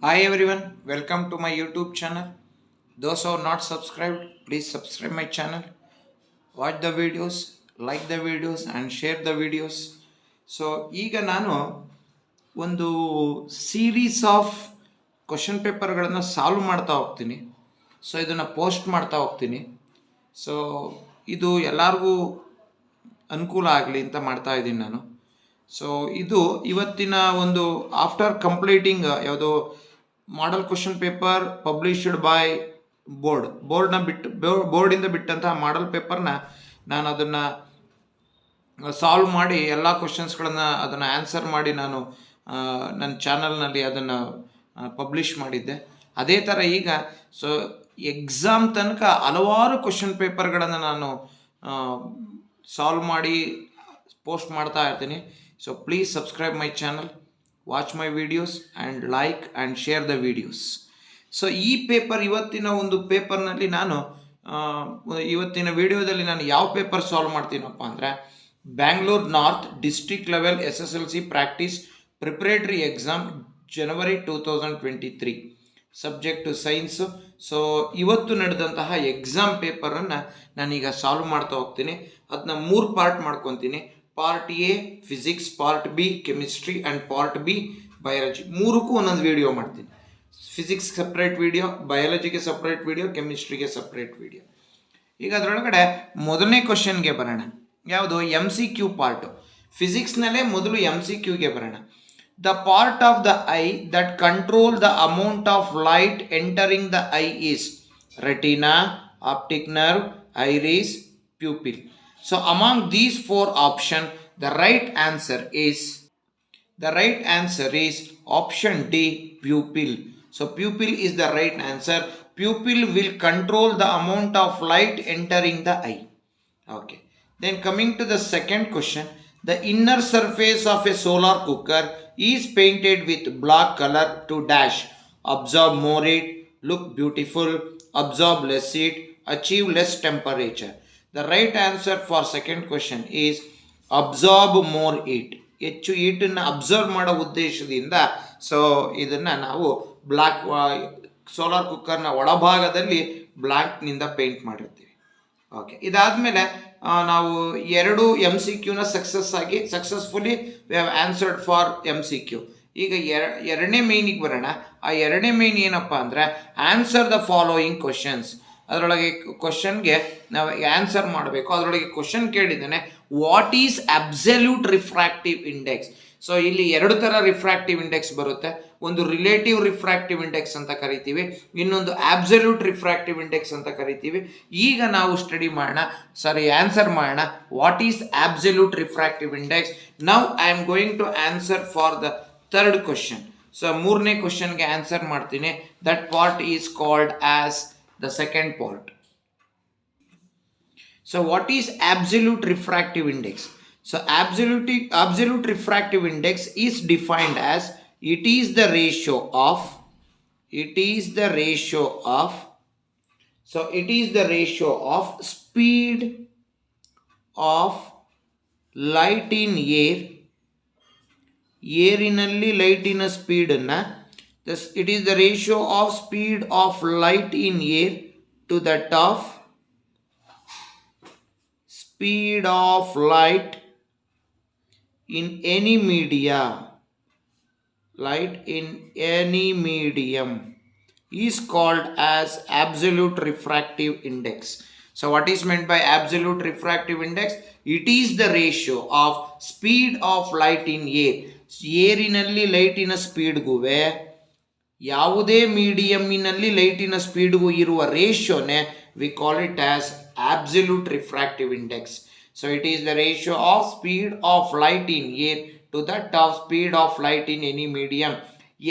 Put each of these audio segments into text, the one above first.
Hi everyone, welcome to my YouTube channel. Those who are not subscribed, please subscribe my channel. Watch the videos, like the videos and share the videos. So ಈಗ ನಾನು ಒಂದು series of question ಪೇಪರ್ಗಳನ್ನು solve ಮಾಡ್ತಾ ಹೋಗ್ತೀನಿ. So ಇದನ್ನು post ಮಾಡ್ತಾ ಹೋಗ್ತೀನಿ. So ಇದು ಎಲ್ಲರಿಗೂ ಅನುಕೂಲ ಆಗಲಿ ಅಂತ ಮಾಡ್ತಾ ಇದ್ದೀನಿ ನಾನು. ಸೊ ಇದು ಇವತ್ತಿನ ಒಂದು ಆಫ್ಟರ್ ಕಂಪ್ಲೀಟಿಂಗ್ ಯಾವುದೋ model question paper published by ಬೋರ್ಡಿಂದ ಬಿಟ್ಟಂತಹ ಮಾಡಲ್ ಪೇಪರ್ನ ನಾನು ಅದನ್ನು ಸಾಲ್ವ್ ಮಾಡಿ ಎಲ್ಲ ಕ್ವಶನ್ಸ್ಗಳನ್ನು ಅದನ್ನು ಆನ್ಸರ್ ಮಾಡಿ ನಾನು ನನ್ನ ಚಾನಲ್ನಲ್ಲಿ ಅದನ್ನು ಪಬ್ಲಿಷ್ ಮಾಡಿದ್ದೆ. ಅದೇ ಥರ ಈಗ ಸೊ ಎಕ್ಸಾಮ್ ತನಕ ಹಲವಾರು ಕ್ವಶನ್ ಪೇಪರ್ಗಳನ್ನು ನಾನು ಸಾಲ್ವ್ ಮಾಡಿ ಪೋಸ್ಟ್ ಮಾಡ್ತಾ ಇರ್ತೀನಿ. So please subscribe my channel, watch my videos and like and share the videos. So ಈ ಪೇಪರ್ ಇವತ್ತಿನ ಒಂದು ಪೇಪರ್ನಲ್ಲಿ ನಾನು ಇವತ್ತಿನ ವಿಡಿಯೋದಲ್ಲಿ ನಾನು ಯಾವ ಪೇಪರ್ ಸಾಲ್ವ್ ಮಾಡ್ತೀನಪ್ಪ ಅಂದರೆ Bangalore north district level SSLC practice preparatory exam January 2023 subject science. So ಇವತ್ತು ನಡೆದಂತಹ ಎಕ್ಸಾಮ್ ಪೇಪರನ್ನು ನಾನೀಗ ಸಾಲ್ವ್ ಮಾಡ್ತಾ ಹೋಗ್ತೀನಿ. ಅದನ್ನ 3 ಪಾರ್ಟ್ ಮಾಡ್ಕೊತೀನಿ. Part A physics, part B chemistry and part B biology. ಮೂರಕ್ಕೂ ಒಂದೊಂದು ವಿಡಿಯೋ ಮಾಡ್ತೀನಿ. ಫಿಸಿಕ್ಸ್ ಸಪ್ರೇಟ್ ವಿಡಿಯೋ, ಬಯಾಲಜಿಗೆ ಸಪ್ರೇಟ್ ವಿಡಿಯೋ, ಕೆಮಿಸ್ಟ್ರಿಗೆ ಸಪ್ರೇಟ್ ವಿಡಿಯೋ. ಈಗ ಅದರೊಳಗಡೆ ಮೊದಲನೇ ಕ್ವಶನ್ಗೆ ಬರೋಣ. ಯಾವುದು? MCQ part. ಫಿಸಿಕ್ಸ್ನಲ್ಲೇ ಮೊದಲು MCQಗೆ ಬರೋಣ. The part of the I that control the amount of light entering the I is retina, optic nerve, iris, pupil. So among these 4 options, the right answer is option D, pupil. So pupil is the right answer. Pupil will control the amount of light entering the eye. Okay. Then coming to the second question, the inner surface of a solar cooker is painted with black color to dash absorb more heat, look beautiful, absorb less heat, achieve less temperature. The right answer for second question is absorb more heat. ಹೆಚ್ಚು ಹೀಟನ್ನು observe ಮಾಡೋ ಉದ್ದೇಶದಿಂದ so ಇದನ್ನು ನಾವು black solar ಕುಕ್ಕರ್ನ ಒಳಭಾಗದಲ್ಲಿ ಬ್ಲ್ಯಾಕ್ನಿಂದ paint ಮಾಡಿರ್ತೀವಿ. Okay, ಇದಾದಮೇಲೆ ನಾವು 2 MCQನ successfully we have answered for MCQ. ಈಗ ಎರಡನೇ ಮೇನಿಗೆ ಬರೋಣ. ಆ ಎರಡನೇ ಮೇನ್ ಏನಪ್ಪ ಅಂದರೆ ಆನ್ಸರ್ ದ ಫಾಲೋಯಿಂಗ್ ಕ್ವಶನ್ಸ್. ಅದರೊಳಗೆ ಕ್ವಶನ್ಗೆ ನಾವು ಆನ್ಸರ್ ಮಾಡಬೇಕು. ಅದರೊಳಗೆ ಕ್ವಶನ್ ಕೇಳಿದ್ದಾನೆ, what is absolute refractive index. So ಇಲ್ಲಿ 2 ಥರ ರಿಫ್ರಾಕ್ಟಿವ್ ಇಂಡೆಕ್ಸ್ ಬರುತ್ತೆ. ಒಂದು ರಿಲೇಟಿವ್ ರಿಫ್ರಾಕ್ಟಿವ್ ಇಂಡೆಕ್ಸ್ ಅಂತ ಕರಿತೀವಿ, ಇನ್ನೊಂದು ಅಬ್ಸಲ್ಯೂಟ್ ರಿಫ್ರಾಕ್ಟಿವ್ ಇಂಡೆಕ್ಸ್ ಅಂತ ಕರಿತೀವಿ. ಈಗ ನಾವು ಆನ್ಸರ್ ಮಾಡೋಣ. What is absolute refractive index. Now I am going to answer for the third question. So 3ನೇ ಕ್ವಶನ್ಗೆ ಆನ್ಸರ್ ಮಾಡ್ತೀನಿ. That part is called as the second part. So what is absolute refractive index? So absolute refractive index is defined as it is the ratio of speed of light in air ಏರಿನಲ್ಲಿ ಲೈಟಿನ ಸ್ಪೀಡನ್ನು. It is the ratio of speed of light in air to that of speed of light in any media. Light in any medium is called as absolute refractive index. So what is meant by absolute refractive index? It is the ratio of speed of light in air. ಏರಿನಲ್ಲಿ ಲೈಟಿನ ಸ್ಪೀಡ್ಗುವೆ ಯಾವುದೇ ಮೀಡಿಯಮ್ಮಿನಲ್ಲಿ ಲೈಟಿನ ಸ್ಪೀಡ್ಗೂ ಇರುವ ರೇಷಿಯೋನೇ we call it as absolute refractive index. So it is the ratio of speed of light in air to that of speed of light in any medium.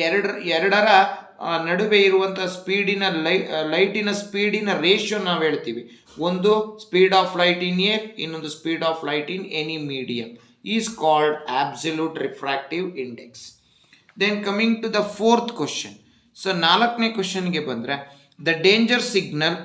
ಎರಡರ ನಡುವೆ ಇರುವಂಥ ಲೈಟಿನ ಸ್ಪೀಡಿನ ರೇಷಿಯೋ ನಾವು ಹೇಳ್ತೀವಿ. ಒಂದು speed of light in air, ಇನ್ನೊಂದು speed of light in any medium is called absolute refractive index. Then coming to the fourth question. So 4ನೇ ಕ್ವಶನ್ಗೆ ಬಂದರೆ the danger signal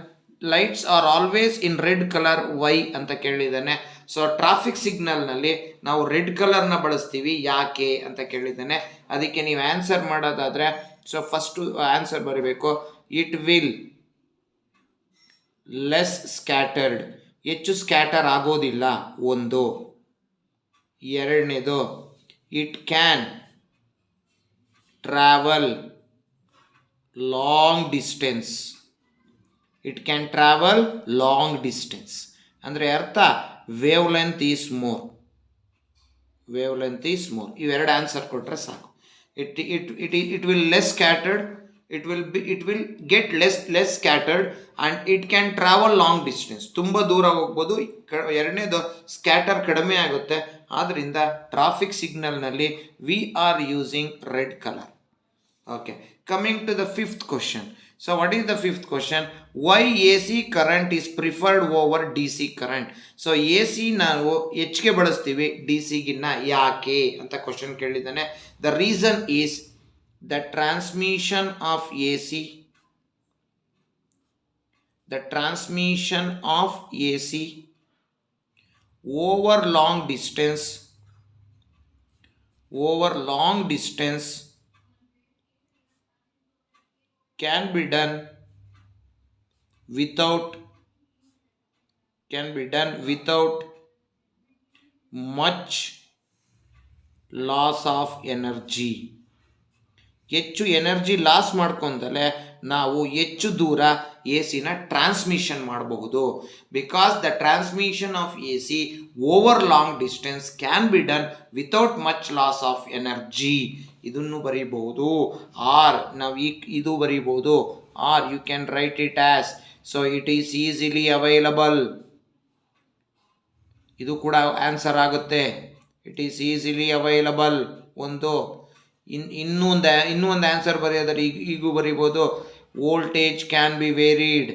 lights are always in red colour why ಅಂತ ಕೇಳಿದ್ದಾನೆ. So traffic ಸಿಗ್ನಲ್ನಲ್ಲಿ ನಾವು red ಕಲರ್ನ ಬಳಸ್ತೀವಿ, ಯಾಕೆ ಅಂತ ಕೇಳಿದ್ದಾನೆ. ಅದಕ್ಕೆ ನೀವು ಆನ್ಸರ್ ಮಾಡೋದಾದರೆ ಸೊ ಫಸ್ಟ್ ಆನ್ಸರ್ ಬರೀಬೇಕು. ಇಟ್ ವಿಲ್ ಲೆಸ್ ಸ್ಕ್ಯಾಟರ್ಡ್, ಹೆಚ್ಚು ಸ್ಕ್ಯಾಟರ್ ಆಗೋದಿಲ್ಲ ಒಂದು. ಎರಡನೇದು, it can travel long distance. It can travel long distance ಅಂದರೆ ಅರ್ಥ wave length is more. Wave length is more. ಇವೆರಡು ಆನ್ಸರ್ ಕೊಟ್ಟರೆ ಸಾಕು. It will less scattered, it will get less scattered and it can travel long distance. ತುಂಬ ದೂರ ಹೋಗ್ಬೋದು. ಎರಡನೇದು scatter ಕಡಿಮೆ ಆಗುತ್ತೆ. ಆದ್ದರಿಂದ ಟ್ರಾಫಿಕ್ ಸಿಗ್ನಲ್ನಲ್ಲಿ we are using red colour. Okay, coming to the fifth question. So what is the fifth question? Why A C current is preferred over D C current. So A C ನಾವು ಹೆಚ್ಚಿಗೆ ಬಳಸ್ತೀವಿ, D ಸಿಗಿನ್ನ ಯಾಕೆ ಅಂತ question ಕೇಳಿದ್ದಾನೆ. The reason is the transmission of AC over long distance can be done without much loss of energy. ಹೆಚ್ಚು energy loss ಮಾಡ್ಕೊಂಡಲೆ ನಾವು ಹೆಚ್ಚು ದೂರ ಎ ಸಿನ ಟ್ರಾನ್ಸ್ಮಿಷನ್ ಮಾಡಬಹುದು. Because the transmission of A C over long distance can be done without much loss of energy. ಇದನ್ನು ಬರೀಬಹುದು. Or ನಾವು ಇದು ಬರೀಬಹುದು. Or you can write it as so it is easily available. ಇದು ಕೂಡ answer ಆಗುತ್ತೆ. It is easily available ಒಂದು. ಇನ್ನೂ ಒಂದು ಆನ್ಸರ್ ಬರೆಯೋದ್ರೆ ಈಗೂ ಬರೀಬೋದು. Voltage can be varied.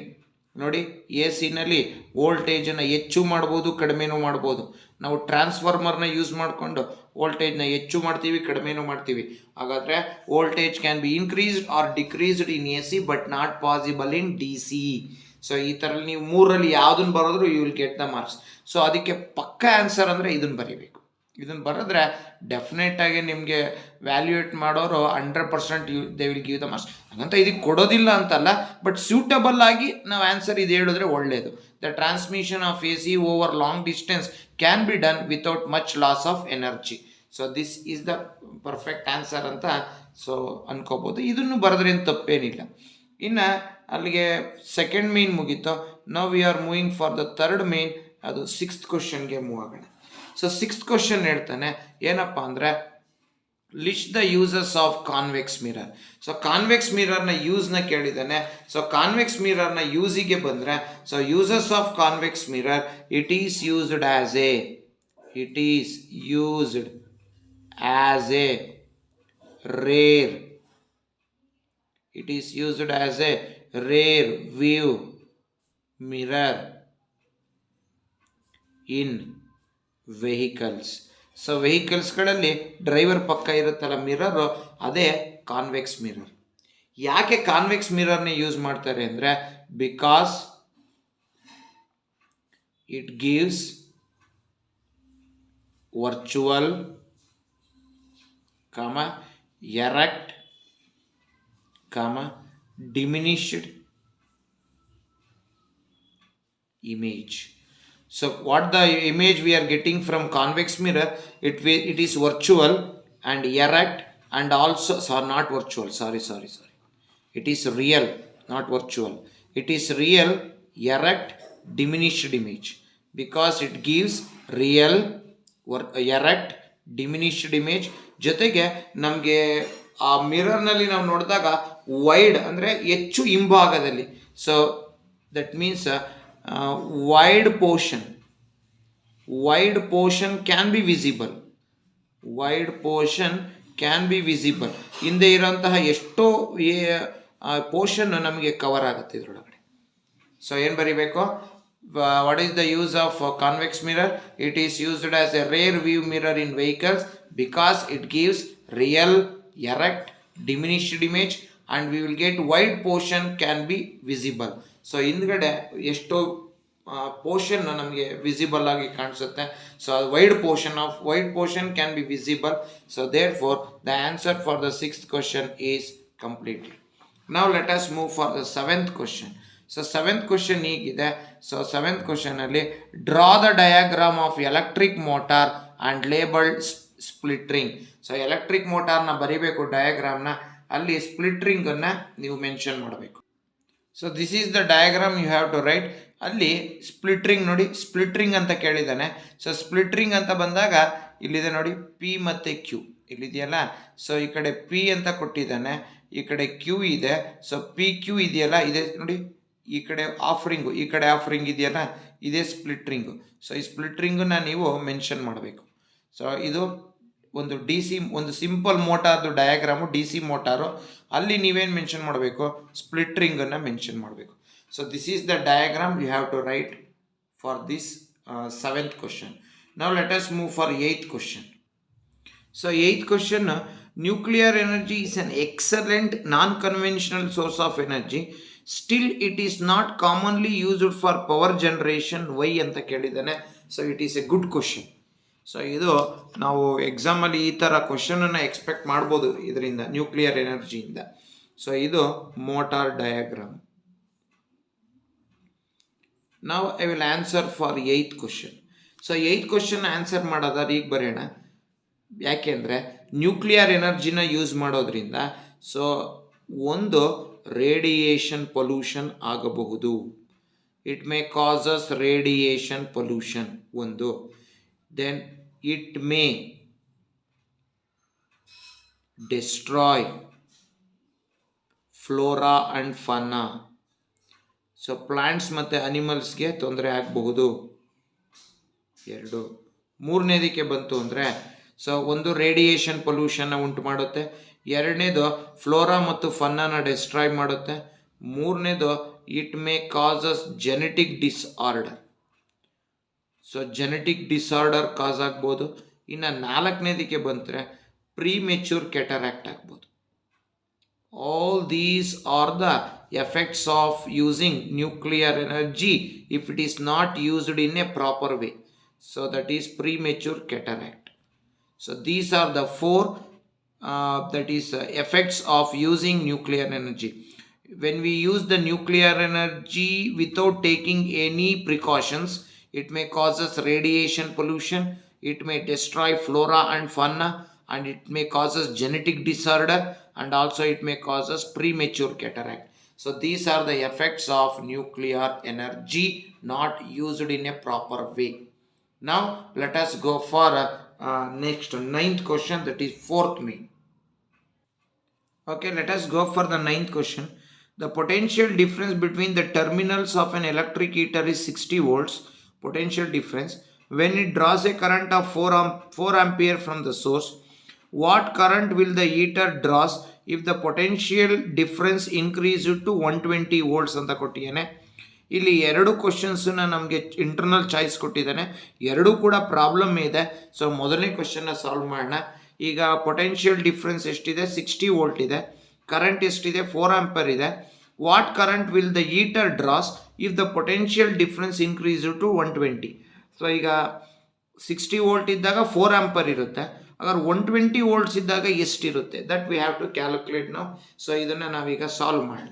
ನೋಡಿ, ಎ ಸಿನಲ್ಲಿ ವೋಲ್ಟೇಜನ್ನು ಹೆಚ್ಚು ಮಾಡ್ಬೋದು, ಕಡಿಮೆನೂ ಮಾಡ್ಬೋದು. ನಾವು ಟ್ರಾನ್ಸ್ಫಾರ್ಮರ್ನ ಯೂಸ್ ಮಾಡಿಕೊಂಡು ವೋಲ್ಟೇಜ್ನ ಹೆಚ್ಚು ಮಾಡ್ತೀವಿ, ಕಡಿಮೆನೂ ಮಾಡ್ತೀವಿ. ಹಾಗಾದರೆ voltage can be increased or decreased in A C but not possible in D C. So ಈ ಥರ ನೀವು ಮೂರಲ್ಲಿ ಯಾವುದನ್ನು ಬರೋದ್ರು you will get the marks. So ಅದಕ್ಕೆ ಪಕ್ಕ ಆನ್ಸರ್ ಅಂದರೆ ಇದನ್ನು ಬರೀಬೇಕು. ಇದನ್ನು ಬರೆದ್ರೆ ಡೆಫಿನೆಟಾಗಿ ನಿಮಗೆ ವ್ಯಾಲ್ಯೂಯೇಟ್ ಮಾಡೋರು 100% they will give the marks. ಹಾಗಂತ ಇದಕ್ಕೆ ಕೊಡೋದಿಲ್ಲ ಅಂತಲ್ಲ, ಬಟ್ ಸೂಟಬಲ್ ಆಗಿ ನಾವು ಆನ್ಸರ್ ಇದು ಹೇಳಿದ್ರೆ ಒಳ್ಳೆಯದು. The transmission of A C over long distance can be done without much loss of energy. So this is the perfect answer ಅಂತ ಸೊ ಅನ್ಕೋಬೋದು. ಇದನ್ನು ಬರೆದ್ರೇನು ತಪ್ಪೇನಿಲ್ಲ. ಇನ್ನು ಅಲ್ಲಿಗೆ ಸೆಕೆಂಡ್ ಮೇನ್ ಮುಗೀತು. Now we are moving for the third main. ಅದು sixth ಕ್ವಶನ್ಗೆ ಮೂವ್ ಆಗೋಣ. ಸೊ ಸಿಕ್ಸ್ತ್ ಕ್ವಶನ್ ಹೇಳ್ತಾನೆ ಏನಪ್ಪ ಅಂದರೆ list the uses of convex mirror. So convex ಮಿರರ್ನ ಯೂಸ್ನ ಕೇಳಿದ್ದಾನೆ. ಸೊ ಕಾನ್ವೆಕ್ಸ್ ಮಿರರ್ನ ಯೂಸಿಗೆ ಬಂದರೆ so uses of convex mirror it is used as a rear. It is used as a rear view mirror in vehicles. So ವೆಹಿಕಲ್ಸ್ಗಳಲ್ಲಿ driver ಪಕ್ಕ ಇರುತ್ತಲ್ಲ mirror, ಅದೇ convex mirror. ಯಾಕೆ convex ಮಿರರ್ನ ಯೂಸ್ ಮಾಡ್ತಾರೆ ಅಂದರೆ because it gives virtual erect diminished image. So what the image we are getting from convex mirror, it is virtual and erect and also not virtual, sorry, it is real, not virtual. It is real erect diminished image because it gives real erect diminished image. ಜೊತೆಗೆ ನಮಗೆ ಆ ಮಿರರ್ನಲ್ಲಿ ನಾವು ನೋಡಿದಾಗ wide ಅಂದರೆ ಹೆಚ್ಚು ಹಿಂಭಾಗದಲ್ಲಿ. So that means wide portion can be visible. ಹಿಂದೆ ಇರೋಂತಹ ಎಷ್ಟೋ ಪೋರ್ಷನ್ ನಮಗೆ ಕವರ್ ಆಗುತ್ತೆ ಇದರೊಳಗಡೆ. ಸೊ ಏನು ಬರೀಬೇಕು? What is the use of convex mirror? It is used as a rare view mirror in vehicles because it gives real erect diminished image and we will get wide portion can be visible. So ಹಿಂದ್ಗಡೆ ಎಷ್ಟೋ portion ನಮಗೆ visible ಆಗಿ ಕಾಣಿಸುತ್ತೆ. So wide portion can be visible. So therefore the answer for the sixth question is completed. Now let us move for the 7th question. So 7th question higide. So 7th question alli draw the diagram of electric motor and labeled split ring. So electric motor na baribeku diagram na, alli split ring anna ನೀವು mention ಮಾಡಬೇಕು. So this is the diagram you have to write. ಅಲ್ಲಿ split ring ನೋಡಿ, split ring ಅಂತ ಕೇಳಿದ್ದಾನೆ. So split ring ಅಂತ ಬಂದಾಗ ಇಲ್ಲಿದೆ ನೋಡಿ ಪಿ ಮತ್ತು ಕ್ಯೂ ಇಲ್ಲಿದೆಯಲ್ಲ. ಸೊ ಈ ಕಡೆ ಪಿ ಅಂತ ಕೊಟ್ಟಿದ್ದಾನೆ, ಈ ಕಡೆ ಕ್ಯೂ ಇದೆ. ಸೊ ಪಿ ಕ್ಯೂ ಇದೆಯಲ್ಲ, ಇದೆ ನೋಡಿ. ಈ ಕಡೆ ಆಫ್ ರಿಂಗು, ಈ ಕಡೆ ಆಫ್ ರಿಂಗ್ ಇದೆಯಲ್ಲ, ಇದೇ ಸ್ಪ್ಲಿಟ್ ರಿಂಗು. ಸೊ ಈ ಸ್ಪ್ಲಿಟ್ ರಿಂಗನ್ನ ನೀವು ಮೆನ್ಷನ್ ಮಾಡಬೇಕು. ಸೊ ಇದು ಒಂದು ಡಿ ಸಿ, ಒಂದು ಸಿಂಪಲ್ ಮೋಟಾರ್ದು ಡಯಾಗ್ರಾಮು, ಡಿ ಸಿ ಮೋಟಾರು. ಅಲ್ಲಿ ನೀವೇನು ಮೆನ್ಷನ್ ಮಾಡಬೇಕು, ಸ್ಪ್ಲಿಟ್ ರಿಂಗನ್ನು ಮೆನ್ಷನ್ ಮಾಡಬೇಕು. So this is the diagram you have to write for this 7th question. Now let us move for 8th question. So 8th question, nuclear energy is an excellent non-conventional source of energy. Still it is not commonly used for power generation. Why ಅಂತ ಕೇಳಿದ್ದಾನೆ. So it is a good question. So ಇದು ನಾವು ಎಕ್ಸಾಮಲ್ಲಿ ಈ ಥರ ಕ್ವಶನನ್ನು expect ಮಾಡ್ಬೋದು ಇದರಿಂದ, ನ್ಯೂಕ್ಲಿಯರ್ ಎನರ್ಜಿಯಿಂದ. ಸೊ ಇದು ಮೋಟಾರ್ ಡಯಾಗ್ರಾಮ್. ನಾವು I will answer for 8th question. So 8th question answer ಮಾಡೋದಾದ್ರೆ ಈಗ ಬರೆಯೋಣ. ಯಾಕೆಂದರೆ ನ್ಯೂಕ್ಲಿಯರ್ ಎನರ್ಜಿನ ಯೂಸ್ ಮಾಡೋದ್ರಿಂದ ಸೊ ಒಂದು ರೇಡಿಯೇಷನ್ ಪೊಲ್ಯೂಷನ್ ಆಗಬಹುದು. It may causes radiation pollution ಒಂದು. Then it may destroy flora and fauna. So plants ಮತ್ತು ಅನಿಮಲ್ಸ್ಗೆ ತೊಂದರೆ ಆಗಬಹುದು. 2. ಮೂರನೇದಕ್ಕೆ ಬಂತು ಅಂದರೆ ಸೊ ಒಂದು ರೇಡಿಯೇಷನ್ ಪೊಲ್ಯೂಷನ್ನ ಉಂಟು ಮಾಡುತ್ತೆ. 2ನೇದು ಫ್ಲೋರಾ ಮತ್ತು ಫನ್ನಾನ ಡಿಸ್ಟ್ರಾಯ್ ಮಾಡುತ್ತೆ. 3ನೇದು it may causes genetic disorder. So genetic disorder cause ಆಗ್ಬೋದು. ಇನ್ನು 4ನೇದಕ್ಕೆ ಬಂದರೆ ಪ್ರೀಮೆಚ್ಯೂರ್ ಕೆಟರಾಕ್ಟ್ ಆಗ್ಬೋದು. All these are the effects of using nuclear energy if it is not used in a proper way. So that is premature cataract. So these are the 4 that is effects of using nuclear energy. When we use the nuclear energy without taking any precautions, it may causes radiation pollution, it may destroy flora and fauna, and it may causes genetic disorder, and also it may causes premature cataract. So these are the effects of nuclear energy not used in a proper way. Now let us go for next 9th question, that is 4th main. Okay, let us go for the 9th question. The potential difference between the terminals of an electric heater is 60 volts. Potential difference when it draws a current of 4 ampere from the source. What current will the heater draws if the potential difference increases to 120 volts ಅಂತ ಕೊಟ್ಟಿದ್ದಾನೆ. ಇಲ್ಲಿ 2 ಕ್ವಶನ್ಸನ್ನ ನಮಗೆ internal choice ಕೊಟ್ಟಿದ್ದಾನೆ. 2 ಕೂಡ problem ಇದೆ. So ಮೊದಲನೇ ಕ್ವಶನ್ನ solve ಮಾಡೋಣ. ಈಗ ಪೊಟೆನ್ಷಿಯಲ್ ಡಿಫ್ರೆನ್ಸ್ ಎಷ್ಟಿದೆ, 60 ವೋಲ್ಟ್ ಇದೆ. ಕರೆಂಟ್ ಎಷ್ಟಿದೆ, 4 ಆಂಪರ್ ಇದೆ. What current will the heater draws if the potential difference increase to 120. So ಈಗ 60 ವೋಲ್ಟ್ ಇದ್ದಾಗ 4 ಆಂಪರ್ ಇರುತ್ತೆ. ಅಗರ್ 120 ವೋಲ್ಟ್ಸ್ ಇದ್ದಾಗ ಎಷ್ಟಿರುತ್ತೆ, that we have to calculate ನಾವು. ಸೊ ಇದನ್ನು ನಾವೀಗ ಸಾಲ್ವ್ ಮಾಡೋಣ.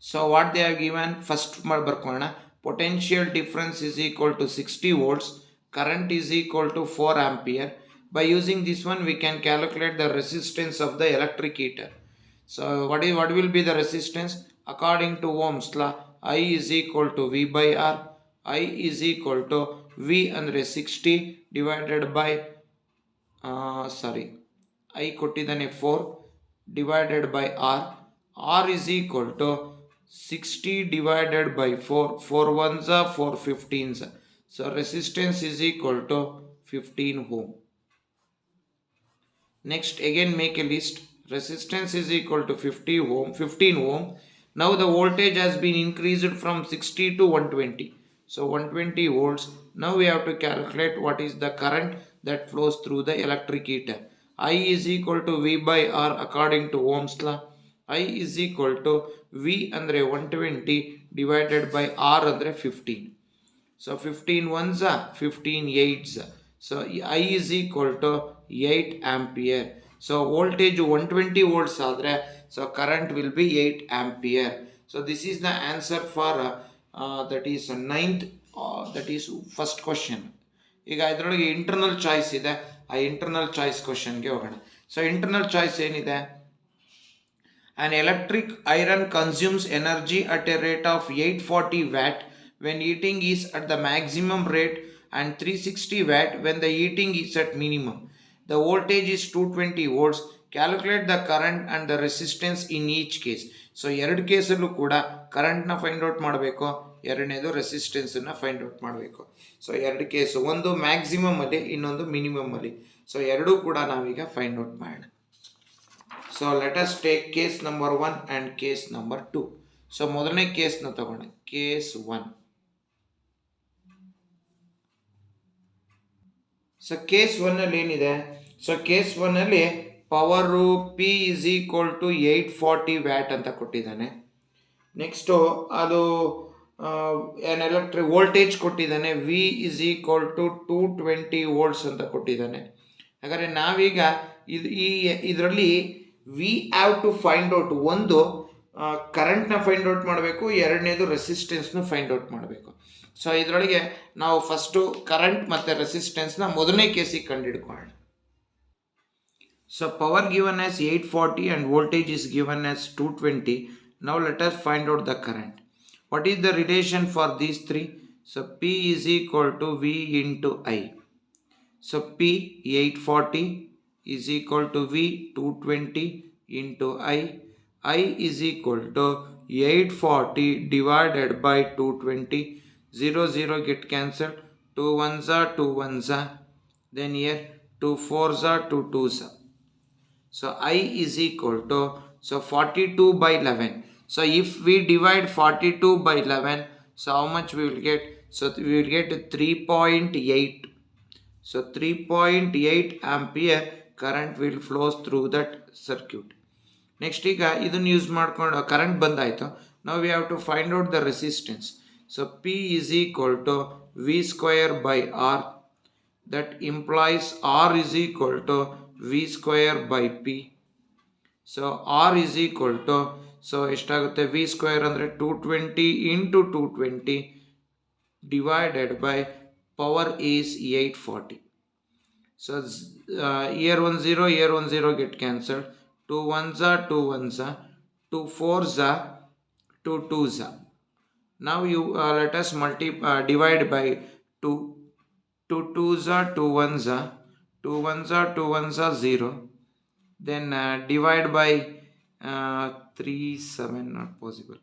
So what they have given, first ಬರ್ಕೊಳ್ಳೋಣ. Potential difference is equal to 60 volts. Current is equal to 4 ampere. By using this one we can calculate the resistance of the electric heater. So what will be the resistance? According to Ohm's law, I is equal to V by R. I is equal to V andre 60 divided by I kottidane 4 divided by R. R is equal to 60 divided by 4. 4 ones are 4 15s. So resistance is equal to 15 ohm. Next again make a list. Resistance is equal to 15 ohm. Now the voltage has been increased from 60 to 120. So 120 volts. Now we have to calculate what is the current that flows through the electric heater. I is equal to V by R according to Ohm's law. I is equal to V andre 120 divided by R andre 15. So 15 ones are 15 eights. So I is equal to 8 ampere. So voltage 120 volts ಆದರೆ so current will be 8 ampere. So this is the answer for that is ninth that is first question. ಈಗ ಇದರೊಳಗೆ internal choice ಇದೆ, ಆ internal choice ಕ್ವಶನ್ಗೆ ಹೋಗೋಣ. So internal choice ಏನಿದೆ? An electric iron consumes energy at a rate of 840 watt when heating is at the maximum rate and 360 watt when the heating is at minimum. The voltage is 220 volts. Calculate the current and the resistance in each case. So ಎರಡು ಕೇಸಲ್ಲೂ ಕೂಡ ಕರೆಂಟ್ನ find out ಮಾಡಬೇಕು, ಎರಡನೇದು ರೆಸಿಸ್ಟೆನ್ಸನ್ನು find out ಮಾಡಬೇಕು. So ಎರಡು case, ಒಂದು maximum ಅಲ್ಲಿ, ಇನ್ನೊಂದು ಮಿನಿಮಮ್ ಅಲ್ಲಿ. ಸೊ ಎರಡೂ ಕೂಡ ನಾವೀಗ ಫೈಂಡ್ ಔಟ್ ಮಾಡೋಣ. So let us take case number 1 and case number 2. So ಮೊದಲನೇ ಕೇಸ್ನ ತಗೋಣ, ಕೇಸ್ 1. ಸೊ ಕೇಸ್ 1 ಅಲ್ಲಿ ಏನಿದೆ? ಸೊ ಕೇಸ್ 1 ಅಲ್ಲಿ power P is equal to 840 watt ಅಂತ ಕೊಟ್ಟಿದ್ದಾನೆ. ನೆಕ್ಸ್ಟು ಅದು ಎಲೆಕ್ಟ್ರಿಕ್ ವೋಲ್ಟೇಜ್ ಕೊಟ್ಟಿದ್ದಾನೆ, V is equal to 220 volts ಅಂತ ಕೊಟ್ಟಿದ್ದಾನೆ. ಹಾಗಾದರೆ ನಾವೀಗ ಇದರಲ್ಲಿ we have to find out, ಒಂದು ಕರೆಂಟ್ನ ಫೈಂಡ್ ಔಟ್ ಮಾಡಬೇಕು, ಎರಡನೇದು ರೆಸಿಸ್ಟೆನ್ಸ್ನ ಫೈಂಡ್ ಔಟ್ ಮಾಡಬೇಕು. ಸೊ ಇದರೊಳಗೆ ನಾವು ಫಸ್ಟು ಕರೆಂಟ್ ಮತ್ತು ರೆಸಿಸ್ಟೆನ್ಸ್ನ ಮೊದಲನೇ ಕೇಸಿಗೆ ಕಂಡುಹಿಡ್ಕೊಳ್ಳೋಣ. So power given as 840 and voltage is given as 220. Now let us find out the current. What is the relation for these three? So P is equal to V into I. So P 840 is equal to V 220 into I. I is equal to 840 divided by 220. 0 0 get cancelled. 2 1s are 2 1s are. Then here 2 4s are 2 2s are. So I is equal to 42 by 11. So if we divide 42 by 11, so how much we will get? So we will get 3.8. So 3.8 ampere current will flow through that circuit. Next ಈಗ ಇದನ್ನು use ಮಾಡ್ಕೊಂಡು current ಬಂದಾಯಿತು. Now we have to find out the resistance. So P is equal to V square by R. That implies R is equal to V square by P. So R is equal to, so ಎಷ್ಟಾಗುತ್ತೆ? V square ಅಂದರೆ 220 into 220 divided by power is 840. So here 1 0, here 1 0 get cancelled. 2 1s are 2 1s are, 2 4s are 2 2s are. Now you let us divide by 2. 2 2s are 2 1s are, 2 1s are 2 1s are 0. Then divide by 3 7, not possible.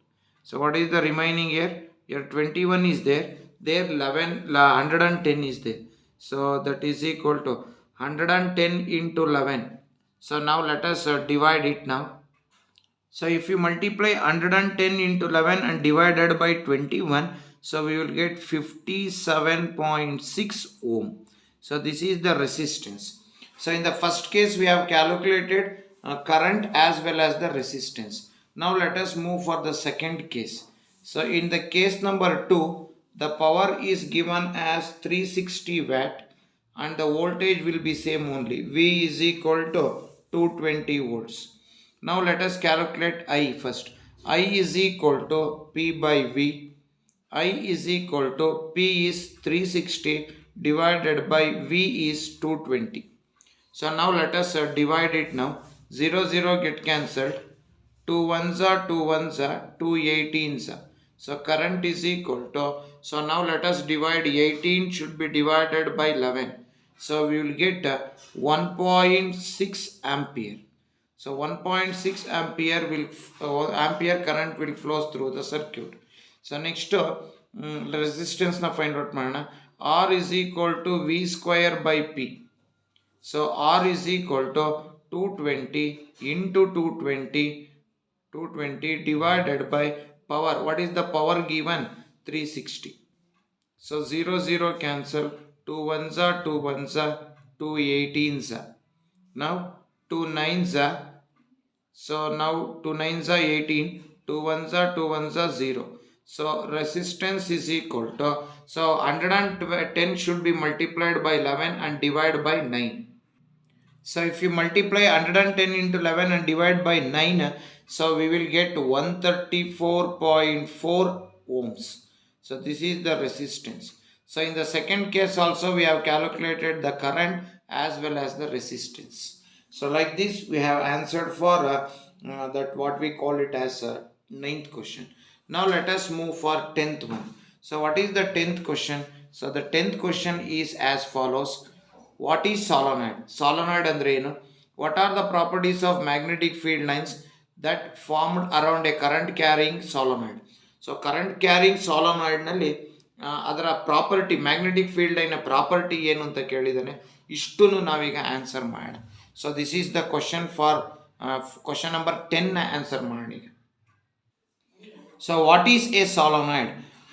So what is the remaining here? Here 21 is there, there 110 is there. So that is equal to 110 into 11. So now let us divide it now. So if you multiply 110 into 11 and divided by 21, so we will get 57.6 ohm. So this is the resistance. So in the first case we have calculated current as well as the resistance. Now let us move for the second case. So in the case number 2, the power is given as 360 watt and the voltage will be same only. V is equal to 220 volts. Now let us calculate I first. I is equal to P by V. I is equal to P is 360 divided by V is 220. So now let us divide it now. 0 0 get cancelled. 2 1s are 2 1s are, 2 18s are. So current is equal to, so now let us divide 18 should be divided by 11. So we will get 1.6 ampere. So 1.6 ampere ampere current will flow through the circuit. So next resistance na find out ಮಾಡೋಣ. R is equal to V square by P. So R is equal to 220 into 220 divided by power. What is the power given? 360. So 0 0 cancel. 2 1s are 2 1s are, 2 18s are. Now 2 9s are. So now 2 9s are 18. 2 1s are 2 1s are 0. So resistance is equal to, so 110 should be multiplied by 11 and divided by 9. So if you multiply 110 into 11 and divide by 9, so we will get 134.4 ohms. So this is the resistance. So in the second case also we have calculated the current as well as the resistance. So like this we have answered for that what we call it as ninth question. Now let us move for 10th one. So what is the 10th question? So the 10th question is as follows. What is solenoid? Solenoid andre ಏನು? What are the properties of magnetic field lines that formed around a current carrying solenoid? So current carrying solenoid ನಲ್ಲಿ ಅದರ property magnetic field line property ಏನು ಅಂತ ಕೇಳಿದಾನೆ. ಇಷ್ಟನ್ನು ನಾವೀಗ answer ಮಾಡೋಣ. So this is the question for question number 10 answer ಮಾಡೋಣ ಈಗ. So what is a solenoid?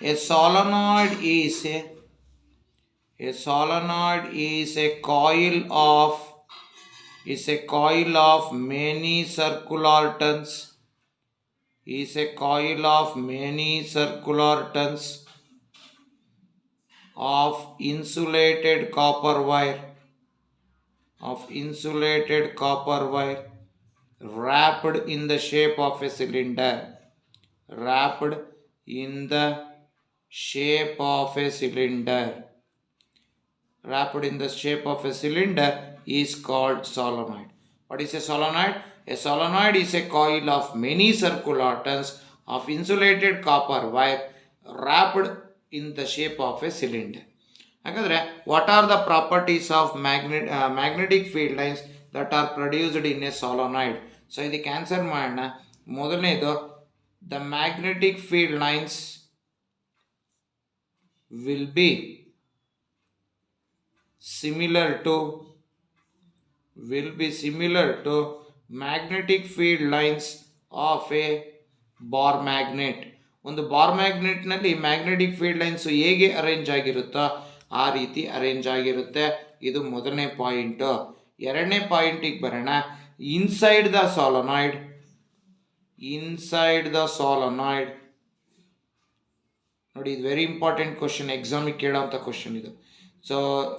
A solenoid is a coil of many circular turns. Is a coil of many circular turns of insulated copper wire. Wrapped in the shape of a cylinder. Wrapped in the shape of a cylinder. Wrapped in the shape of a cylinder is called solenoid. What is a solenoid? A solenoid is a coil of many circular turns of insulated copper wire wrapped in the shape of a cylinder. ಹಾಗಾದರೆ what are the properties of magnetic field lines that are produced in a solenoid? So ಇದಕ್ಕೆ answer ಮಾಡೋಣ. ಮೊದಲನೇದು, the magnetic field lines will be similar to magnetic field lines of a bar magnet. ಒಂದು bar ಮ್ಯಾಗ್ನೆಟ್ನಲ್ಲಿ magnetic field lines ಹೇಗೆ arrange ಆಗಿರುತ್ತೋ ಆ ರೀತಿ arrange ಆಗಿರುತ್ತೆ. ಇದು ಮೊದಲನೇ ಪಾಯಿಂಟು. ಎರಡನೇ ಪಾಯಿಂಟಿಗೆ ಬರೋಣ. ಇನ್ಸೈಡ್ ದ ಸಾಲನಾಯ್ಡ್ ನೋಡಿ, ಇದು ವೆರಿ ಇಂಪಾರ್ಟೆಂಟ್ ಕ್ವಶನ್, ಎಕ್ಸಾಮಿಗೆ ಕೇಳೋಂಥ ಕ್ವಶನ್ ಇದು. ಸೊ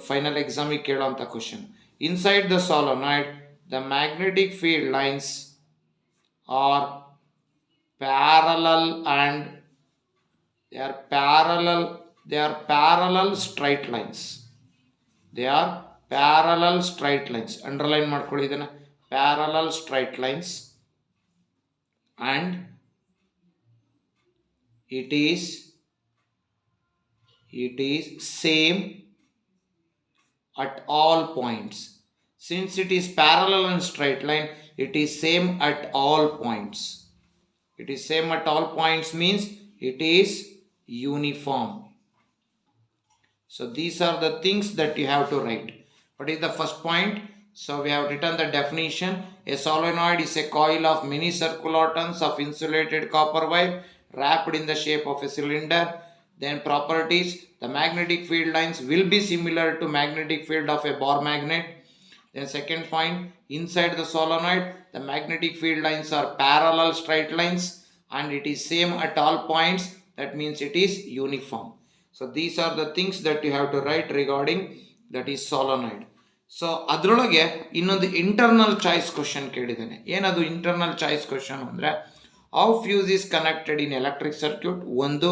ಫೈನಲ್ ಎಕ್ಸಾಮಿಗೆ ಕೇಳೋಂಥ question. Inside the solenoid the magnetic field lines are parallel and they are parallel straight lines. Underline ಮಾಡ್ಕೊಳ್ಳಿ ಇದನ್ನ. Parallel straight lines, and it is same at all points. Since it is parallel and straight line, it is same at all points. It is same at all points means it is uniform. So these are the things that you have to write. What is the first point? So we have written the definition. A solenoid is a coil of many circular turns of insulated copper wire wrapped in the shape of a cylinder. Then properties: the magnetic field lines will be similar to magnetic field of a bar magnet. Then second point, inside the solenoid the magnetic field lines are parallel straight lines and it is same at all points. That means it is uniform. So these are the things that you have to write regarding that is solenoid. So ಅದರೊಳಗೆ ಇನ್ನೊಂದು internal choice question ಕೇಳಿದ್ದಾನೆ. ಏನದು internal choice question ಅಂದರೆ, how fuse is connected in electric circuit. ಒಂದು,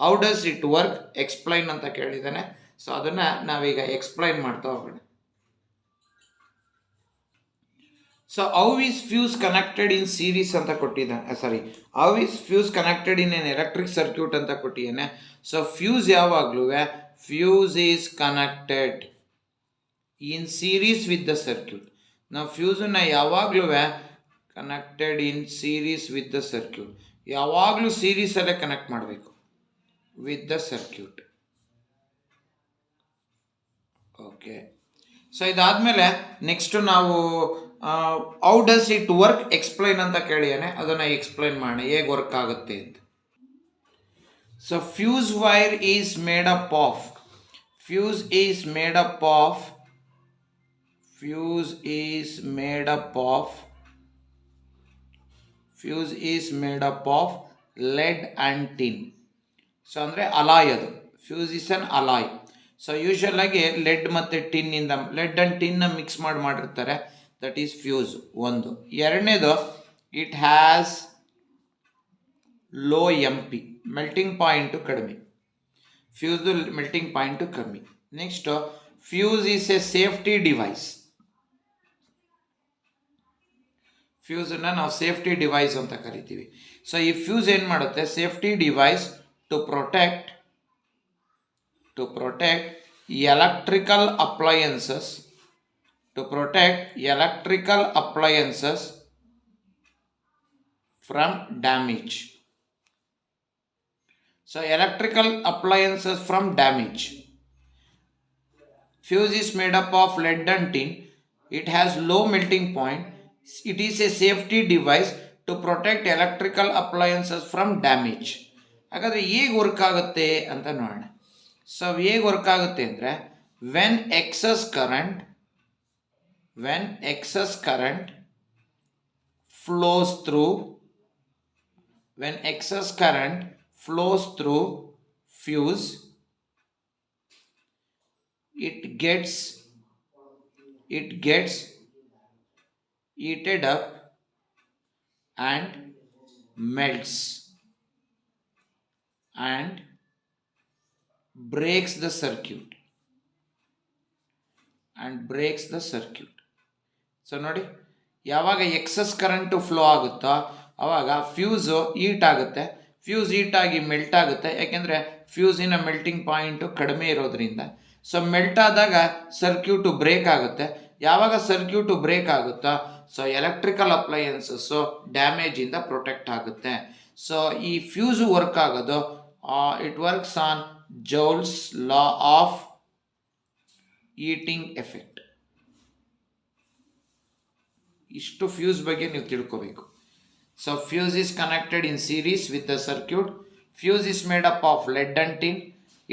how does it work, explain ಅಂತ ಕೇಳಿದ್ದಾನೆ. ಸೊ ಅದನ್ನು ನಾವೀಗ ಎಕ್ಸ್ಪ್ಲೈನ್ ಮಾಡ್ತಾ ಹೋಗೋಣ. So how is fuse connected in series ಅಂತ ಕೊಟ್ಟಿದ್ದಾನೆ. How is fuse connected in an electric circuit ಅಂತ ಕೊಟ್ಟಿದ್ದಾನೆ. ಸೊ ಫ್ಯೂಸ್ ಯಾವಾಗಲೂ fuse is connected in series with the circuit. ನಾವು ಫ್ಯೂಸನ್ನು ಯಾವಾಗಲೂ connected in series with the circuit, ಯಾವಾಗಲೂ ಸೀರೀಸಲ್ಲೇ connect ಮಾಡಬೇಕು with the circuit. Okay. So ಇದಾದಮೇಲೆ ನೆಕ್ಸ್ಟ್ ನಾವು how does it work explain ಅಂತ ಕೇಳಿಯಾನೆ. ಅದನ್ನು ಎಕ್ಸ್ಪ್ಲೈನ್ ಮಾಡೋಣ ಹೇಗೆ ವರ್ಕ್ ಆಗುತ್ತೆ ಅಂತ. So fuse wire is made up of lead and tin. So ಅಂದರೆ ಅಲಾಯ್, ಅದು fuse is an alloy. So usual ಆಗಿ ಲೆಡ್ ಮತ್ತು ಟಿನ್ನಿಂದ, ಲೆಡ್ ಆ್ಯಂಡ್ ಟಿನ್ನ ಮಿಕ್ಸ್ ಮಾಡಿರ್ತಾರೆ. ದಟ್ ಈಸ್ ಫ್ಯೂಸ್ ಒಂದು. ಎರಡನೇದು it has low MP, melting point ಕಡಿಮೆ. ಫ್ಯೂಸ್ದು melting point ಕಮ್ಮಿ. Next fuse is a safety device. ಫ್ಯೂಸನ್ನು ನಾವು ಸೇಫ್ಟಿ ಡಿವೈಸ್ ಅಂತ ಕರಿತೀವಿ. ಸೊ ಈ ಫ್ಯೂಸ್ ಏನು ಮಾಡುತ್ತೆ, safety device to protect electrical appliances from damage. So electrical appliances from damage. Fuse is made up of lead and tin. It has low melting point. It is a safety device to protect electrical appliances from damage. ಹಾಗಾದರೆ ಹೇಗೆ work ಆಗುತ್ತೆ ಅಂತ ನೋಡೋಣ. So ಹೇಗೆ work ಆಗುತ್ತೆ ಅಂದರೆ, when excess current flows through fuse, it gets heated up and melts and breaks the circuit. So ನೋಡಿ, ಯಾವಾಗ ಎಕ್ಸಸ್ ಕರೆಂಟು ಫ್ಲೋ ಆಗುತ್ತೋ ಆವಾಗ ಫ್ಯೂಸು ಹೀಟ್ ಆಗುತ್ತೆ. ಫ್ಯೂಸ್ ಹೀಟಾಗಿ ಮೆಲ್ಟ್ ಆಗುತ್ತೆ, ಯಾಕೆಂದರೆ ಫ್ಯೂಸಿನ ಮೆಲ್ಟಿಂಗ್ ಪಾಯಿಂಟು ಕಡಿಮೆ ಇರೋದ್ರಿಂದ. ಸೊ ಮೆಲ್ಟ್ ಆದಾಗ ಸರ್ಕ್ಯೂಟು ಬ್ರೇಕ್ ಆಗುತ್ತೆ. ಯಾವಾಗ ಸರ್ಕ್ಯೂಟು ಬ್ರೇಕ್ ಆಗುತ್ತೋ ಸೊ ಎಲೆಕ್ಟ್ರಿಕಲ್ ಅಪ್ಲಯನ್ಸಸ್ಸು ಡ್ಯಾಮೇಜಿಂದ ಪ್ರೊಟೆಕ್ಟ್ ಆಗುತ್ತೆ. ಸೊ ಈ ಫ್ಯೂಸು ವರ್ಕ್ ಆಗೋದು, it works on joules law of heating effect. ಇಷ್ಟು ಫ್ಯೂಸ್ ಬಗ್ಗೆ ನೀವು ತಿಳ್ಕೋಬೇಕು. So fuse is connected in series with the circuit. Fuse is made up of lead and tin.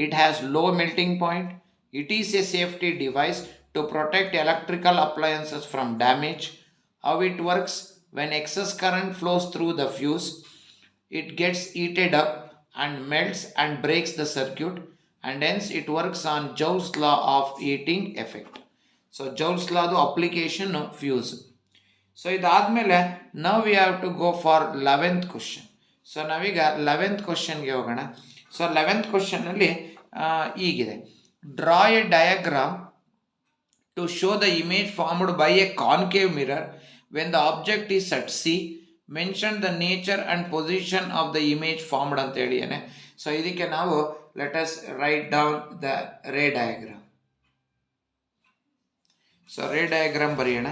It has low melting point. It is a safety device to protect electrical appliances from damage. How it works? When excess current flows through the fuse, it gets heated up and melts and breaks the circuit, and hence it works on Joule's law of heating effect. So Joule's law the application of fuse. So ಇದಾದಮೇಲೆ ನಾವು we have to go for 11th question. So ನಾವೀಗ 11th ಕ್ವಶನ್ಗೆ ಹೋಗೋಣ. So 11th ಕ್ವಶನಲ್ಲಿ ಹೀಗಿದೆ, draw a diagram to show the image formed by a concave mirror when the object is at C, mention the nature and position of the image formed ಅಂತ ಹೇಳಿಯೇನೆ. So ಇದಕ್ಕೆ ನಾವು let us write down the ray diagram. So ray diagram ಬರೆಯೋಣ.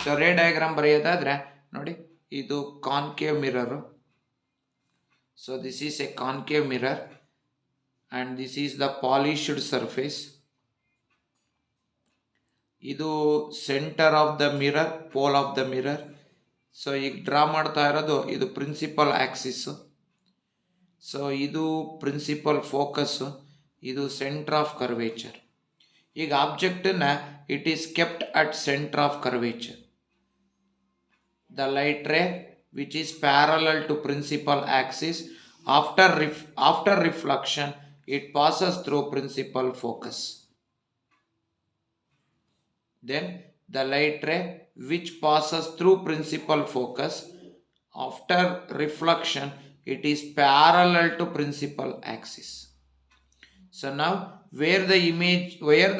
So ray diagram ಬರೆಯೋದಾದರೆ ನೋಡಿ, ಇದು concave mirror. So this is a concave mirror and this is the polished surface. ಇದು centre of the mirror, pole of the mirror. So ಈಗ draw ಮಾಡ್ತಾ ಇರೋದು ಇದು principal axis. So ಇದು principal focus, ಇದು centre of curvature. ಈಗ ಆಬ್ಜೆಕ್ಟನ್ನು it is kept at centre of curvature. The light ray which is parallel to principal axis, after reflection it passes through principal focus. Then the light ray which passes through principal focus, after reflection it is parallel to principal axis. So now where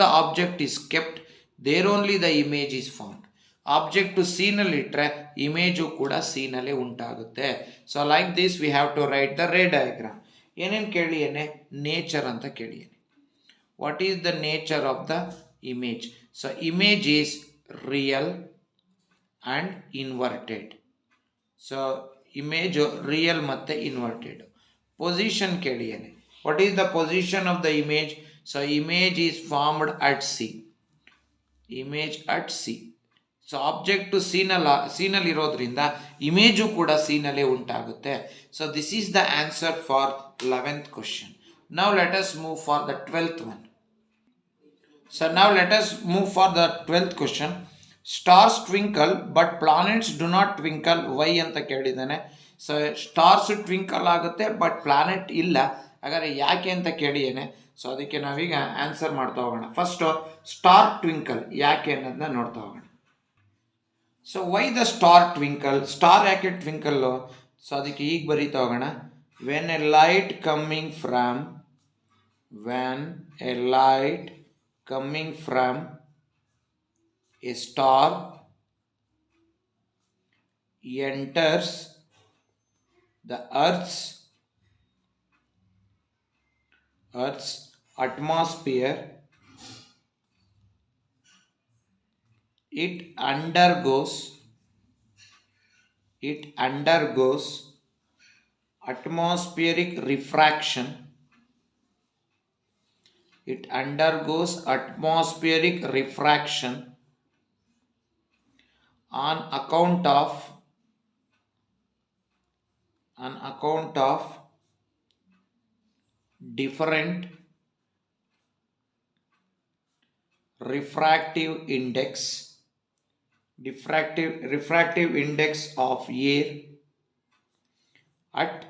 the object is kept, there only the image is formed. Object ಸೀನಲ್ಲಿ ಇಟ್ಟರೆ image ಕೂಡ ಸೀನಲ್ಲೇ ಉಂಟಾಗುತ್ತೆ. So like this we have to write the ray diagram. ಏನೇನು ಕೇಳಿಯೇನೆ, nature ಅಂತ ಕೇಳಿಯೇನೆ. What is the nature of the image? So image is real and inverted. So image real ಮತ್ತು ಇನ್ವರ್ಟೆಡ್. ಪೊಸಿಷನ್ ಕೇಳಿಯೇನೆ, what is the position of the image? So image is formed at C. Image at C. So object ಸೀನಲ್ಲಿರೋದ್ರಿಂದ image ಕೂಡ ಸೀನಲ್ಲೇ ಉಂಟಾಗುತ್ತೆ. So this is the answer for 11th question. Now let us move for the 12th one. So now let us move for the 12th question. Stars twinkle but planets do not twinkle, why ಅಂತ ಕೇಳಿದ್ದಾನೆ. So stars twinkle ಆಗುತ್ತೆ but planet ಇಲ್ಲ, ಹಾಗಾದರೆ ಯಾಕೆ ಅಂತ ಕೇಳಿಯೇನೆ. So ಅದಕ್ಕೆ ನಾವೀಗ answer ಮಾಡ್ತಾ ಹೋಗೋಣ. ಫಸ್ಟು ಸ್ಟಾರ್ ಟ್ವಿಂಕಲ್ ಯಾಕೆ ಅನ್ನೋದನ್ನ ನೋಡ್ತಾ ಹೋಗೋಣ. So Y the star twinkle, star ಯಾಕೆ ಟ್ವಿಂಕಲ್ಲು? ಸೊ ಅದಕ್ಕೆ ಈಗ ಬರೀತಾ ಹೋಗೋಣ. When A light coming from A star enters the earth's atmosphere, it undergoes atmospheric refraction. On account of different refractive index of air at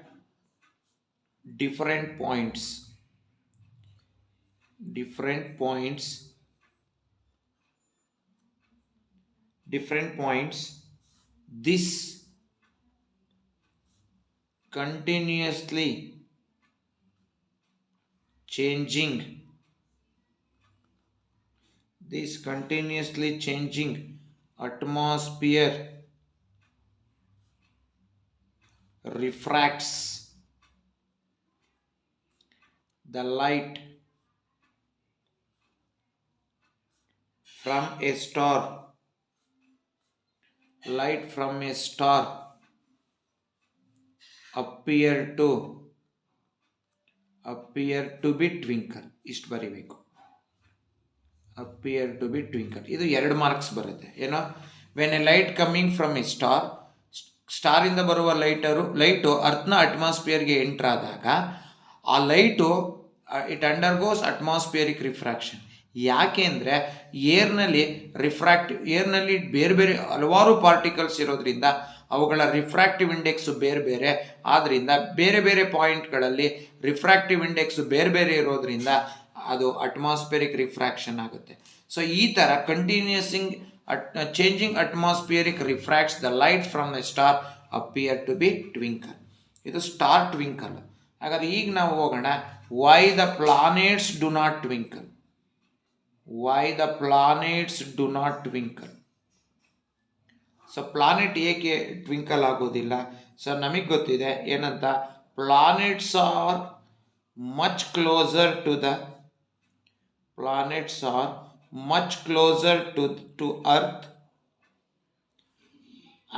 different points. This continuously changing atmosphere refracts the light from a star appear to be twinkle. ಇಷ್ಟು ಬರೀಬೇಕು, appear to be twinkle. ಇದು 2 marks ಬರುತ್ತೆ. ಏನೋ when A light coming from A star ಇಂದ ಬರುವ light ಅರ್ಥನ ಅಟ್ಮಾಸ್ಫಿಯರ್ಗೆ enter ಆದಾಗ ಆ light it undergoes atmospheric refraction. ಯಾಕೆ ಅಂದರೆ ಏರ್ನಲ್ಲಿ ಬೇರೆ ಬೇರೆ ಹಲವಾರು ಪಾರ್ಟಿಕಲ್ಸ್ ಇರೋದ್ರಿಂದ ಅವುಗಳ ರಿಫ್ರಾಕ್ಟಿವ್ ಇಂಡೆಕ್ಸ್ ಬೇರೆ ಬೇರೆ ಆದ್ದರಿಂದ ಬೇರೆ ಬೇರೆ ಪಾಯಿಂಟ್ಗಳಲ್ಲಿ ರಿಫ್ರಾಕ್ಟಿವ್ ಇಂಡೆಕ್ಸ್ ಬೇರೆ ಬೇರೆ ಇರೋದ್ರಿಂದ ಅದು ಅಟ್ಮಾಸ್ಫಿಯರಿಕ್ ರಿಫ್ರಾಕ್ಷನ್ ಆಗುತ್ತೆ. ಸೊ ಈ ಥರ changing atmospheric refracts the light from the star appear to be twinkle. ಇದು ಸ್ಟಾರ್ ಟ್ವಿಂಕಲ್. ಹಾಗಾದ್ರೆ ಈಗ ನಾವು ಹೋಗೋಣ, why the planets do not twinkle. So planet ಏಕೆ ಟ್ವಿಂಕಲ್ ಆಗೋದಿಲ್ಲ? ಸೊ ನಮಗೆ ಗೊತ್ತಿದೆ ಏನಂತ, planets are much closer to earth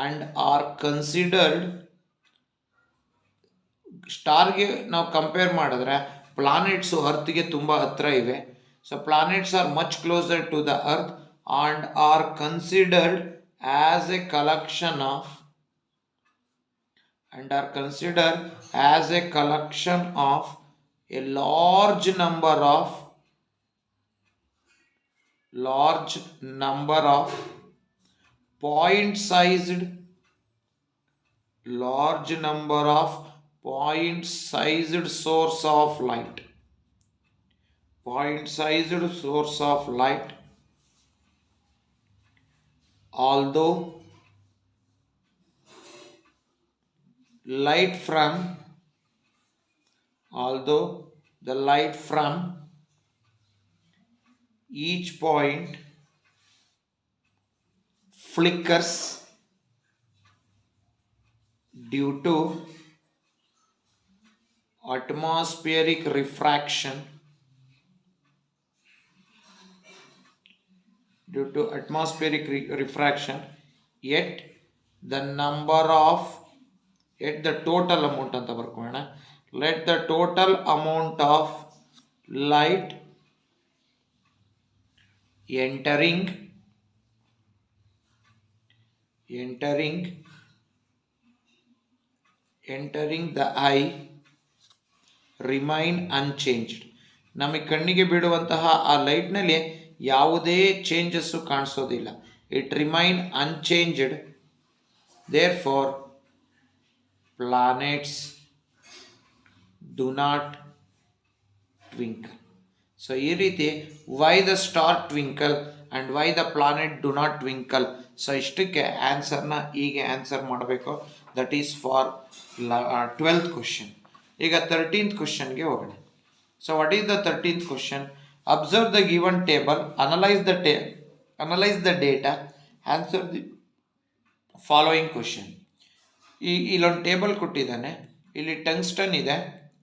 and are considered, ಸ್ಟಾರ್ಗೆ ನಾವು ಕಂಪೇರ್ ಮಾಡಿದ್ರೆ ಪ್ಲಾನೆಟ್ಸು ಅರ್ತ್ಗೆ ತುಂಬ ಹತ್ರ ಇವೆ. So planets are much closer to the earth and are considered as a collection of a large number of point-sized source of light. Although the light from each point flickers due to atmospheric refraction, yet the total amount anta barkoಣ. Let the total amount of light entering the eye remain unchanged. ನಮಗೆ ಕಣ್ಣಿಗೆ ಬೀಳುವಂತಹ ಆ ಲೈಟ್ನಲ್ಲಿ ಯಾವುದೇ changes ಕಾಣಿಸೋದಿಲ್ಲ. It remain unchanged. Therefore planets do not twinkle. So ಈ ರೀತಿ why the star twinkle and why the planet do not twinkle. So ಇಷ್ಟಕ್ಕೆ ಆನ್ಸರ್ನ ಹೀಗೆ ಆನ್ಸರ್ ಮಾಡಬೇಕು. That is for 12th question. ಈಗ 13th ಕ್ವಶನ್ಗೆ ಹೋಗೋಣ. So what is the 13th question? Observe the given table, analyse the data, answer the following question. ಇಲ್ಲೊಂದು table ಕೊಟ್ಟಿದ್ದಾನೆ, ಇಲ್ಲಿ ಟಂಗ್ಸ್ಟನ್ ಇದೆ,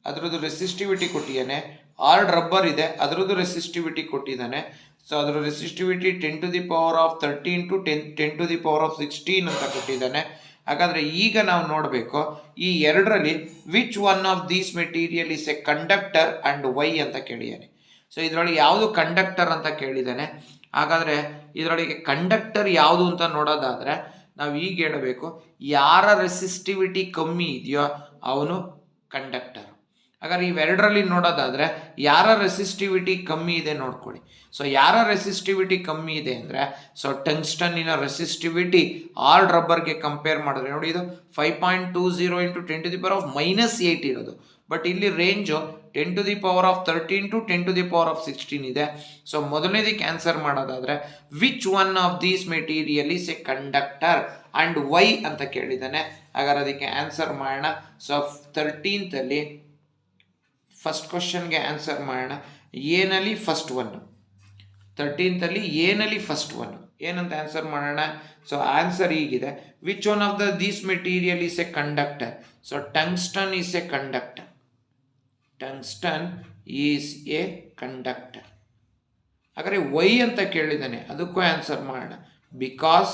ಅದರದ್ದು ರೆಸಿಸ್ಟಿವಿಟಿ ಕೊಟ್ಟಿದ್ದಾನೆ. ಹಾರ್ಡ್ ರಬ್ಬರ್ ಇದೆ, ಅದರದ್ದು ರೆಸಿಸ್ಟಿವಿಟಿ ಕೊಟ್ಟಿದ್ದಾನೆ. ಸೊ ಅದರ ರೆಸಿಸ್ಟಿವಿಟಿ 10⁻13 to 10⁻16 ಅಂತ ಕೊಟ್ಟಿದ್ದಾನೆ. ಹಾಗಾದರೆ ಈಗ ನಾವು ನೋಡಬೇಕು ಈ ಎರಡರಲ್ಲಿ which one of these material is a conductor and why ಅಂತ ಕೇಳಿದ್ದಾನೆ. ಸೊ ಇದರೊಳಗೆ ಯಾವುದು ಕಂಡಕ್ಟರ್ ಅಂತ ಕೇಳಿದ್ದಾನೆ. ಹಾಗಾದರೆ ಇದರೊಳಗೆ ಕಂಡಕ್ಟರ್ ಯಾವುದು ಅಂತ ನೋಡೋದಾದರೆ ನಾವು ಈಗ ಹೇಳಬೇಕು, ಯಾರ ರೆಸಿಸ್ಟಿವಿಟಿ ಕಮ್ಮಿ ಇದೆಯೋ ಅವನು ಕಂಡಕ್ಟರ್. ಹಾಗಾದ್ರೆ ಇವೆರಡರಲ್ಲಿ ನೋಡೋದಾದರೆ ಯಾರ ರೆಸಿಸ್ಟಿವಿಟಿ ಕಮ್ಮಿ ಇದೆ ನೋಡ್ಕೊಳ್ಳಿ. ಸೊ ಯಾರ ರೆಸಿಸ್ಟಿವಿಟಿ ಕಮ್ಮಿ ಇದೆ ಅಂದರೆ, ಸೊ ಟಂಗ್ಸ್ಟನ್ನಿನ ರೆಸಿಸ್ಟಿವಿಟಿ ಹಾರ್ಡ್ ರಬ್ಬರ್ಗೆ ಕಂಪೇರ್ ಮಾಡಿದ್ರೆ ನೋಡಿ, ಇದು 5.20 × 10⁻−8 ಇರೋದು. ಬಟ್ ಇಲ್ಲಿ ರೇಂಜು 10⁻13 to 10⁻16 ಇದೆ. ಸೊ ಮೊದಲನೇದಕ್ಕೆ ಆನ್ಸರ್ ಮಾಡೋದಾದರೆ which one of these material is a conductor and why ಅಂತ ಕೇಳಿದ್ದಾನೆ. ಹಾಗಾದ್ರೆ ಅದಕ್ಕೆ ಆನ್ಸರ್ ಮಾಡೋಣ. ಸೊ 13th ಫಸ್ಟ್ ಕ್ವಶನ್ಗೆ ಆನ್ಸರ್ ಮಾಡೋಣ. ಏನಲ್ಲಿ ಫಸ್ಟ್ ಒನ್, 13th ಏನಲ್ಲಿ ಫಸ್ಟ್ ಒನ್ ಏನಂತ ಆನ್ಸರ್ ಮಾಡೋಣ. ಸೊ ಆನ್ಸರ್ ಹೀಗಿದೆ, which one of these material is a conductor. So tungsten is a conductor. Tungsten is a conductor. ಹಾಗಾದರೆ ವೈ ಅಂತ ಕೇಳಿದ್ದಾನೆ, ಅದಕ್ಕೂ ಆನ್ಸರ್ ಮಾಡೋಣ. Because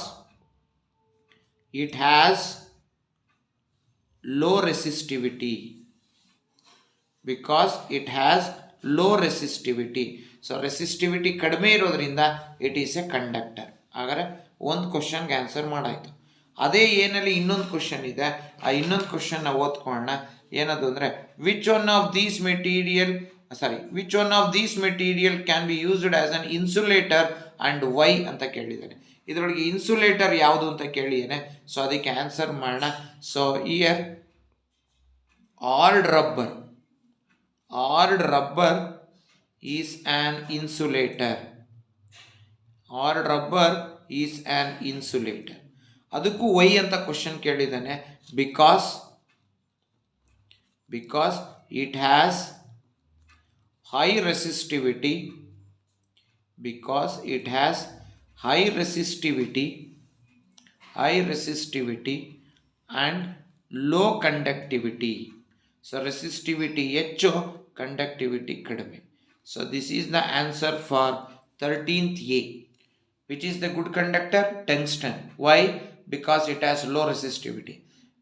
it has low resistivity. Because it has low resistivity. So resistivity ಕಡಿಮೆ ಇರೋದ್ರಿಂದ it is a conductor. ಹಾಗಾದರೆ ಒಂದು ಕ್ವಶನ್ಗೆ ಆನ್ಸರ್ ಮಾಡಾಯಿತು. ಅದೇ ಏನಲ್ಲಿ ಇನ್ನೊಂದು ಕ್ವಶನ್ ಇದೆ, ಆ ಇನ್ನೊಂದು ಕ್ವಶನ್ನ ಓದ್ಕೊಳ್ಳೋಣ. ಏನದು ಅಂದರೆ which one of these material can be used as an insulator and why ಅಂತ ಕೇಳಿದ್ದಾನೆ. ಇದರೊಳಗೆ ಇನ್ಸುಲೇಟರ್ ಯಾವುದು ಅಂತ ಕೇಳಿದ್ದೇನೆ. ಸೊ ಅದಕ್ಕೆ ಆನ್ಸರ್ ಮಾಡೋಣ. So here hard rubber is an insulator. Hard rubber is an insulator. ಅದಕ್ಕೂ ವೈ ಅಂತ ಕ್ವಶನ್ ಕೇಳಿದ್ದಾನೆ. Because it has high resistivity. Because it has high resistivity and low conductivity. So resistivity ಹೆಚ್ಚು, conductivity ಕಡಿಮೆ. So this is the answer for 13th A. Which is the good conductor? Tungsten. Why? Because it has low resistivity.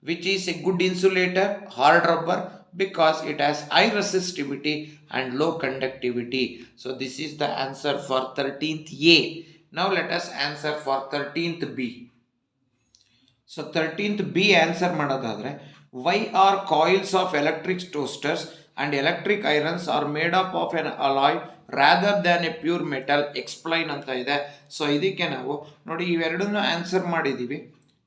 Which is a good insulator? Hard rubber. Because it has high resistivity and low conductivity. So this is the answer for 13th A. Now let us answer for 13th B. So 13th B answer ಮಾಡೋದಾದ್ರೆ, why are coils of electric toasters and electric irons are made up of an alloy rather than a pure metal? Explain ಅಂತ ಇದೆ. So ಇದಕ್ಕೆ ನಾವು ನೋಡಿ ಇವೆರಡನ್ನು answer ಮಾಡಿದ್ದೀವಿ.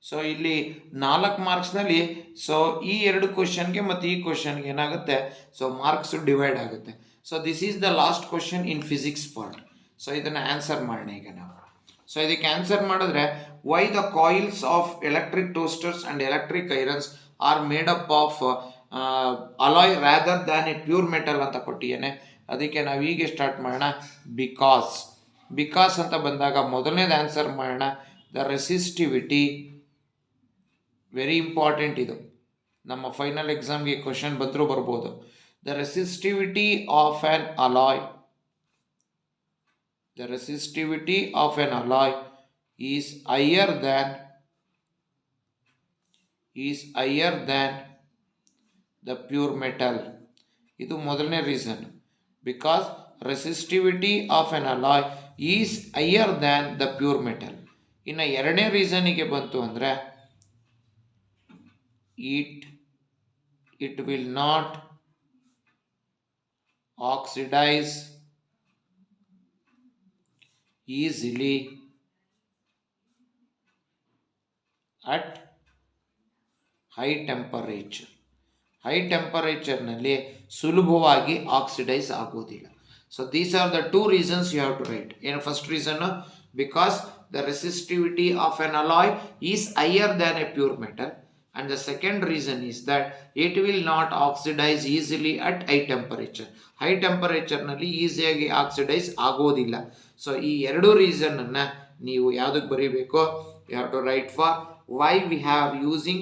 So ಇಲ್ಲಿ 4 ಮಾರ್ಕ್ಸ್ನಲ್ಲಿ so ಈ ಎರಡು ಕ್ವಶನ್ಗೆ ಮತ್ತು ಈ ಕ್ವಶನ್ಗೆ ಏನಾಗುತ್ತೆ, ಸೊ ಮಾರ್ಕ್ಸ್ ಡಿವೈಡ್ ಆಗುತ್ತೆ. So this is the last question in physics part. So ಇದನ್ನು ಆನ್ಸರ್ ಮಾಡೋಣ ಈಗ ನಾವು. ಸೊ ಇದಕ್ಕೆ ಆನ್ಸರ್ ಮಾಡಿದ್ರೆ, why the coils of electric toasters and electric irons are made up of alloy rather than a pure metal ಅಂತ ಕೊಟ್ಟಿದ್ದೇನೆ. ಅದಕ್ಕೆ ನಾವು ಹೀಗೆ ಸ್ಟಾರ್ಟ್ ಮಾಡೋಣ. ಬಿಕಾಸ್ ಅಂತ ಬಂದಾಗ ಮೊದಲನೇದು ಆನ್ಸರ್ ಮಾಡೋಣ. ದ ರೆಸಿಸ್ಟಿವಿಟಿ, ವೆರಿ ಇಂಪಾರ್ಟೆಂಟ್ ಇದು, ನಮ್ಮ ಫೈನಲ್ ಎಕ್ಸಾಮ್ಗೆ ಕ್ವಶನ್ ಬರ್ಬೋದು. The resistivity of an alloy is higher than the pure metal. ಇದು ಮೊದಲನೇ reason. Because resistivity of an alloy is higher than the pure metal. ಇನ್ನು ಎರಡನೇ ರೀಸನಿಗೆ ಬಂತು ಅಂದರೆ, it will not oxidise easily at high temperature. High ಟೆಂಪರೇಚರ್ನಲ್ಲಿ ಸುಲಭವಾಗಿ oxidise ಆಗೋದಿಲ್ಲ. So these are the 2 reasons you have to write. ಏನು first reason, because the resistivity of an alloy is higher than a pure metal. And the second reason is that it will not oxidize easily at high temperature. High temperature nalli easily oxidize ಆಗೋದಿಲ್ಲ. So ಈ ಎರಡು reason ಅನ್ನ ನೀವು ಯಾವುದಕ್ಕೆ ಬರೀಬೇಕು? You have to write for why we have using,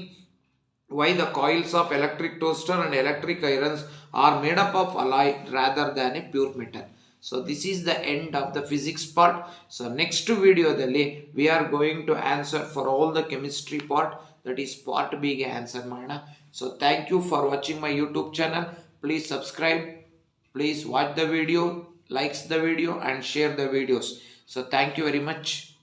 why the coils of electric toaster and electric irons are made up of alloy rather than a pure metal. So this is the end of the physics part. So next video dalli we are going to answer for all the chemistry part, that is part B ge answer ಮಾಡೋಣ. So thank you for watching my YouTube channel. Please subscribe, please watch the video, likes the video and share the videos. So thank you very much.